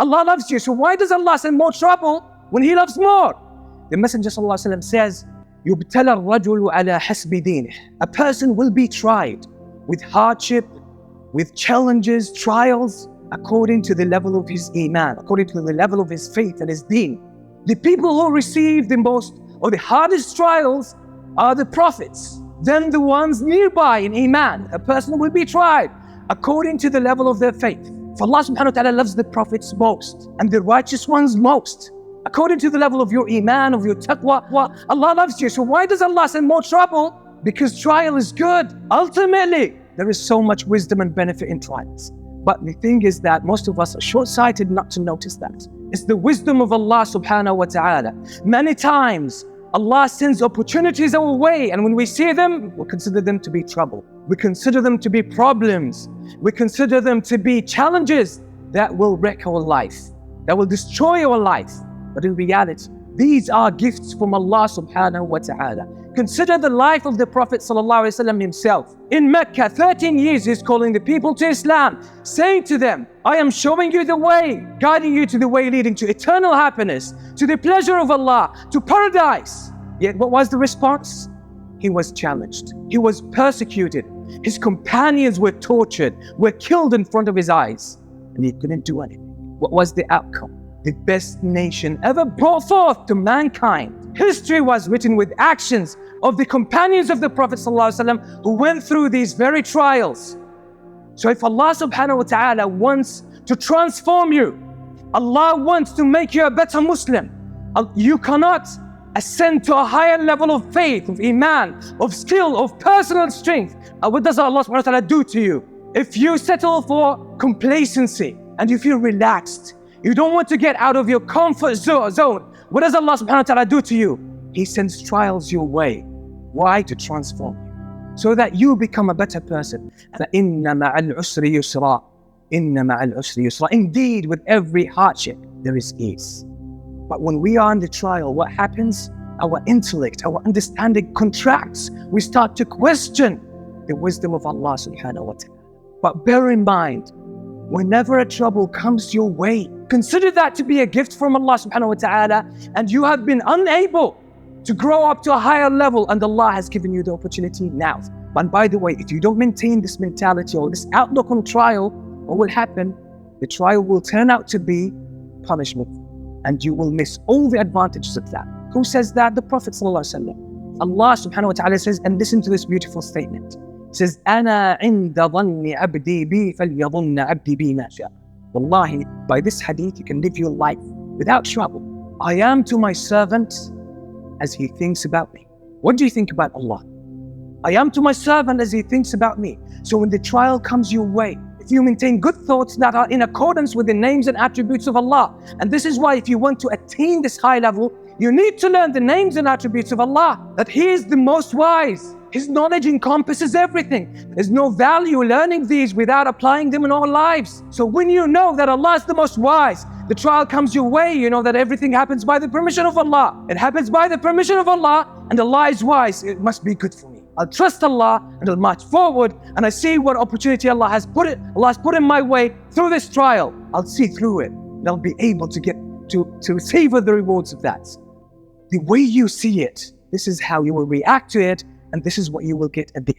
Allah loves you, so why does Allah send more trouble when He loves more? The Messenger ﷺ says, يُبْتَلَى الرَّجُلُ عَلَى حَسْبِ دِينِهِ. A person will be tried with hardship, with challenges, trials, according to the level of his iman, according to the level of his faith and his deen. The people who receive the most or the hardest trials are the prophets. Then the ones nearby in iman. A person will be tried according to the level of their faith. For Allah subhanahu wa ta'ala loves the prophets most and the righteous ones most. According to the level of your iman, of your taqwa, Allah loves you. So why does Allah send more trouble? Because trial is good. Ultimately, there is so much wisdom and benefit in trials. But the thing is that most of us are short-sighted not to notice that. It's the wisdom of Allah subhanahu wa ta'ala. Many times, Allah sends opportunities our way, and when we see them, we consider them to be trouble. We consider them to be problems. We consider them to be challenges that will wreck our life, that will destroy our life. But in reality, these are gifts from Allah subhanahu wa ta'ala. Consider the life of the Prophet ﷺ himself. In Mecca, 13 years he's calling the people to Islam, saying to them, I am showing you the way, guiding you to the way leading to eternal happiness, to the pleasure of Allah, to paradise. Yet what was the response? He was challenged. He was persecuted. His companions were tortured, were killed in front of his eyes. And he couldn't do anything. What was the outcome? The best nation ever brought forth to mankind. History was written with actions of the companions of the Prophet ﷺ who went through these very trials. So if Allah subhanahu wa ta'ala wants to transform you, Allah wants to make you a better Muslim, you cannot ascend to a higher level of faith, of iman, of skill, of personal strength. What does Allah subhanahu wa ta'ala do to you? If you settle for complacency and you feel relaxed, you don't want to get out of your comfort zone, what does Allah subhanahu wa ta'ala do to you? He sends trials your way. Why? To transform you, so that you become a better person. فَإِنَّ مَعَ الْعُسْرِ يُسْرًا. إِنَّ مَعَ الْعُسْرِ يُسْرًا. Indeed, with every hardship, there is ease. But when we are in the trial, what happens? Our intellect, our understanding contracts. We start to question the wisdom of Allah subhanahu wa ta'ala. But bear in mind, whenever a trouble comes your way, consider that to be a gift from Allah subhanahu wa ta'ala, and you have been unable to grow up to a higher level, and Allah has given you the opportunity now. But by the way, if you don't maintain this mentality or this outlook on trial, what will happen? The trial will turn out to be punishment, and you will miss all the advantages of that. Who says that? The Prophet ﷺ. Allah subhanahu wa ta'ala says, and listen to this beautiful statement. It says, أَنَا عِنْدَ ظَنِّ عَبْدِي بِي فَلْيَظُنَّ عَبْدِي بِي مَا شَاءَ. Wallahi, by this hadith, you can live your life without trouble. I am to my servant as he thinks about me. What do you think about Allah? I am to my servant as he thinks about me. So when the trial comes your way, if you maintain good thoughts that are in accordance with the names and attributes of Allah, and this is why if you want to attain this high level, you need to learn the names and attributes of Allah, that He is the most wise. His knowledge encompasses everything. There's no value learning these without applying them in our lives. So when you know that Allah is the most wise, the trial comes your way, you know that everything happens by the permission of Allah. It happens by the permission of Allah, and Allah is wise. It must be good for me. I'll trust Allah and I'll march forward, and I see what opportunity Allah has put in my way through this trial. I'll see through it, and I'll be able to get to savor the rewards of that. The way you see it, this is how you will react to it, and this is what you will get at the end.